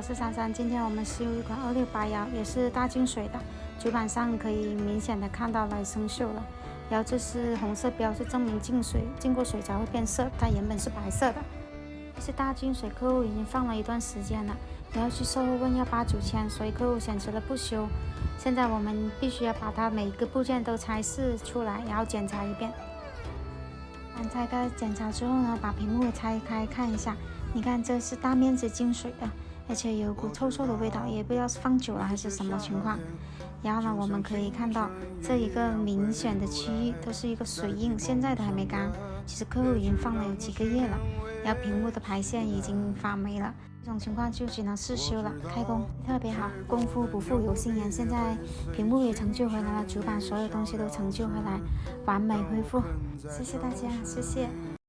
我是珊珊。今天我们修一款2681，也是大净水的，主板上可以明显的看到来生锈了。然后这是红色标，是证明浸过水才会变色，它原本是白色的。这是大净水，客户已经放了一段时间了，然后去售后问要8、9千，所以客户选择了不修。现在我们必须要把它每个部件都拆试出来，然后检查一遍。拆开检查之后呢，把屏幕拆开看一下，你看这是大面积进水的，而且有股臭臭的味道，也不知道是放久了还是什么情况。然后呢，我们可以看到这一个明显的区域都是一个水印，现在都还没干，其实客户已经放了有几个月了。然后屏幕的排线已经发霉了，这种情况就只能试修了。开工特别好，功夫不负有心人，现在屏幕也成就回来了，主板所有东西都成就回来，完美恢复。谢谢大家，谢谢。